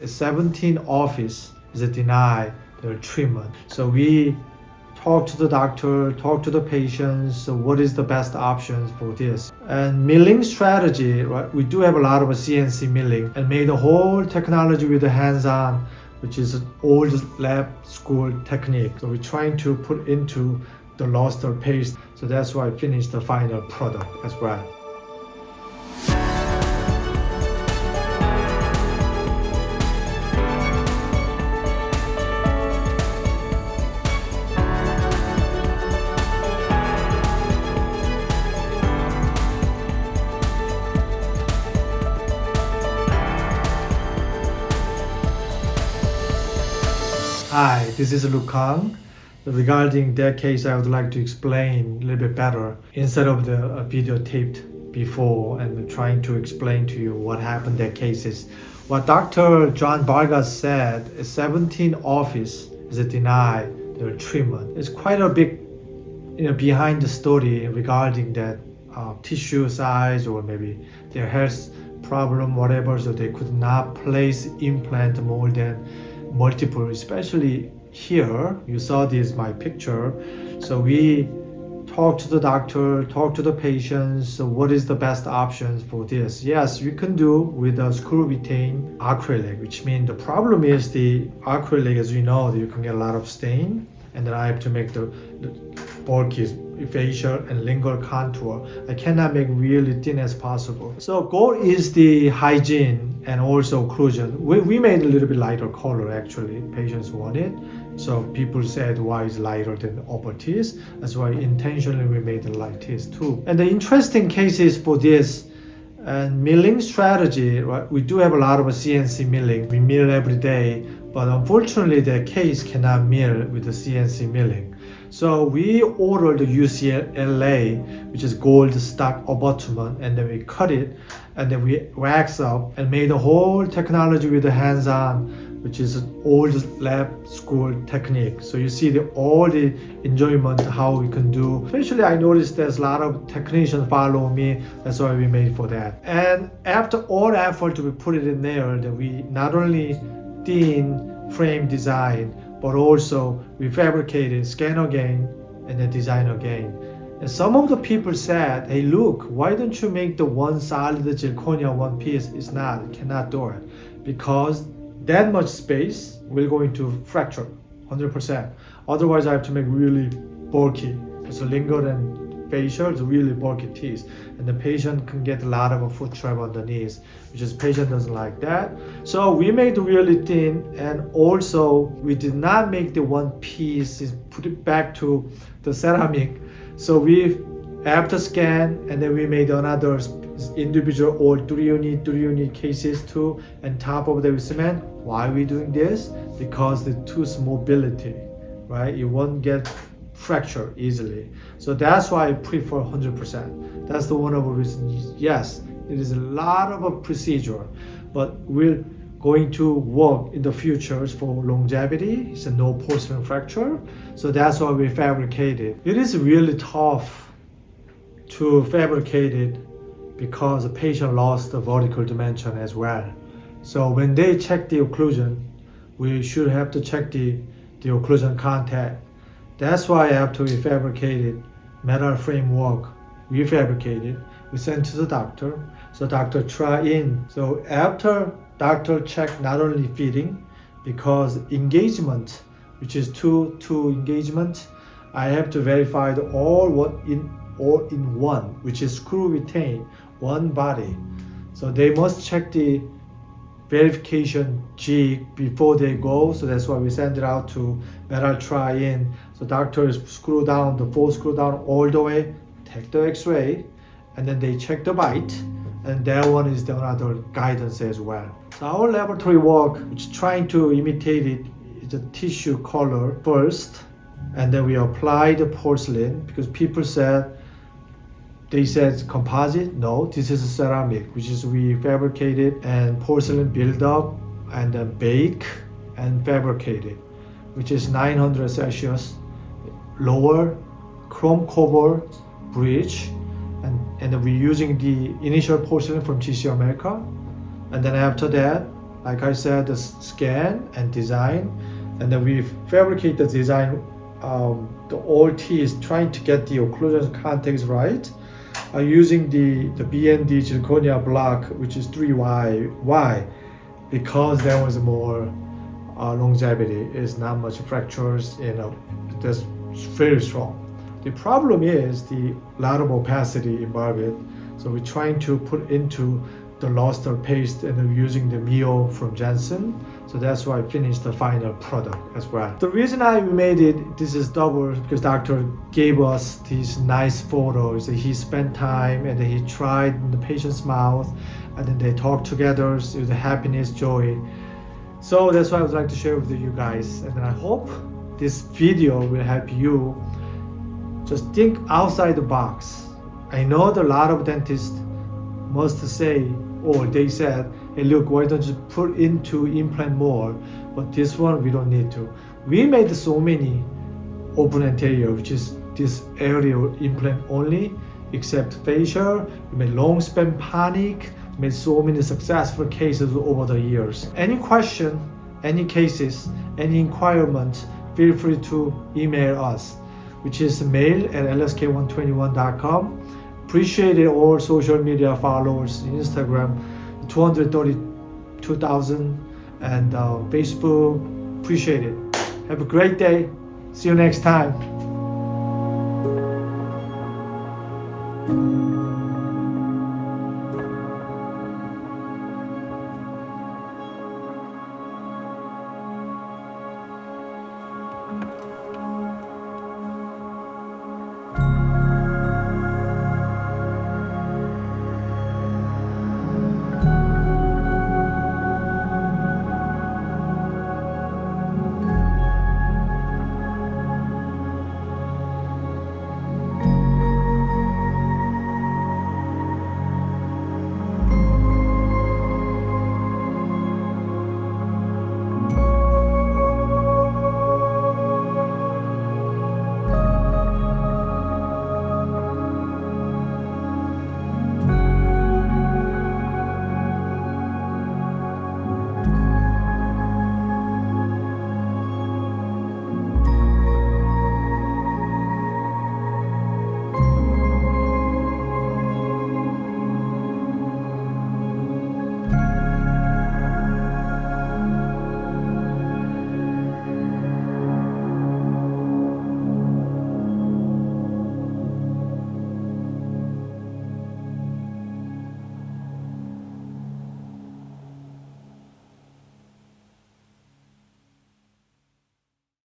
17 office is denied the treatment. So we talk to the doctor, talk to the patients, so what is the best options for this. And milling strategy, right? We do have a lot of CNC milling and made the whole technology with the hands-on, which is an old lab school technique. So we're trying to put into the luster paste. So that's why I finished the final product as well. Hi, this is Kahng. Regarding that case, I would like to explain a little bit better instead of the video taped before and trying to explain to you what happened in that cases. What Dr. John Vargas said, 17 office is denied the treatment. It's quite a big behind the story regarding that tissue size or maybe their health problem, whatever, so they could not place implant more than multiple, especially here. You saw this my picture. So we talk to the doctor, talk to the patients. So what is the best options for this? Yes, you can do with a screw retain acrylic, which means the problem is the acrylic, as you know, you can get a lot of stain, and then I have to make the bulky facial and lingual contour. I cannot make really thin as possible. So goal is the hygiene and also occlusion. We made a little bit lighter color actually. Patients want it. So people said why is lighter than upper teeth. That's why intentionally we made the light teeth too. And the interesting cases for this and milling strategy, right? We do have a lot of CNC milling. We mill every day, but unfortunately the case cannot mill with the CNC milling. So we ordered the UCLA, which is gold stock abutment, and then we cut it, and then we wax up and made the whole technology with the hands-on, which is an old lab school technique. So you see all the enjoyment how we can do. Especially I noticed there's a lot of technicians follow me. That's why we made for that. And after all effort we put it in there, that we not only thin frame design, but also we fabricated, scan again, and then design again. And some of the people said, hey look, why don't you make the one solid zirconia one piece? It's not, it cannot do it. Because that much space we're going to fracture 100%. Otherwise I have to make really bulky. So lingual and facial is really bulky teeth, and the patient can get a lot of a foot travel underneath, which is patient doesn't like that. So we made really thin, and also we did not make the one piece, put it back to the ceramic. So we after scan, and then we made another individual or 3 unit cases too, and top of the cement. Why are we doing this? Because the tooth mobility, right? You won't get fracture easily. So that's why I prefer 100%. That's the one of the reasons. Yes, it is a lot of a procedure, but we're going to work in the future for longevity. It's a no porcelain fracture. So that's why we fabricate it. It is really tough to fabricate it because the patient lost the vertical dimension as well. So when they check the occlusion, we should have to check the occlusion contact. That's why after we fabricated metal framework, we fabricated, we sent to the doctor. So doctor try in. So after doctor check not only fitting, because engagement, which is two engagement, I have to verify the all in one, which is screw retain, one body. So they must check the verification jig before they go. So that's why we send it out to metal try in. So doctors screw down the 4 screw down all the way, take the x-ray, and then they check the bite, and that one is the another guidance as well. So our laboratory work, which is trying to imitate it, is a tissue color first, and then we apply the porcelain, because people said, they said composite. No, this is a ceramic, which is we fabricated and porcelain build up and then bake and fabricated, which is 900 Celsius, lower chrome cover bridge, and then we're using the initial porcelain from GC America, and then after that like I said, the scan and design, and then we fabricate the design. The OT is trying to get the occlusion context right, using the BND zirconia block, which is 3Y. Why? Because there was more longevity, is not much fractures, that's very strong. The problem is the lot of opacity involved, so we're trying to put into the luster paste and we're using the Mio from Jensen, so that's why I finished the final product as well. The reason I made it, this is double, because doctor gave us these nice photos. He spent time and he tried in the patient's mouth, and then they talked together. So it was a happiness, joy. So that's why I would like to share with you guys, and I hope this video will help you just think outside the box. I know that a lot of dentists must say, or they said, hey look, why don't you put into implant more? But this one we don't need to. We made so many open anterior, which is this area implant only, except facial. We made long span panic, made so many successful cases over the years. Any question, any cases, any inquirement, feel free to email us, which is mail@lsk121.com. Appreciate it, all social media followers, Instagram 232,000, and Facebook. Appreciate it. Have a great day. See you next time.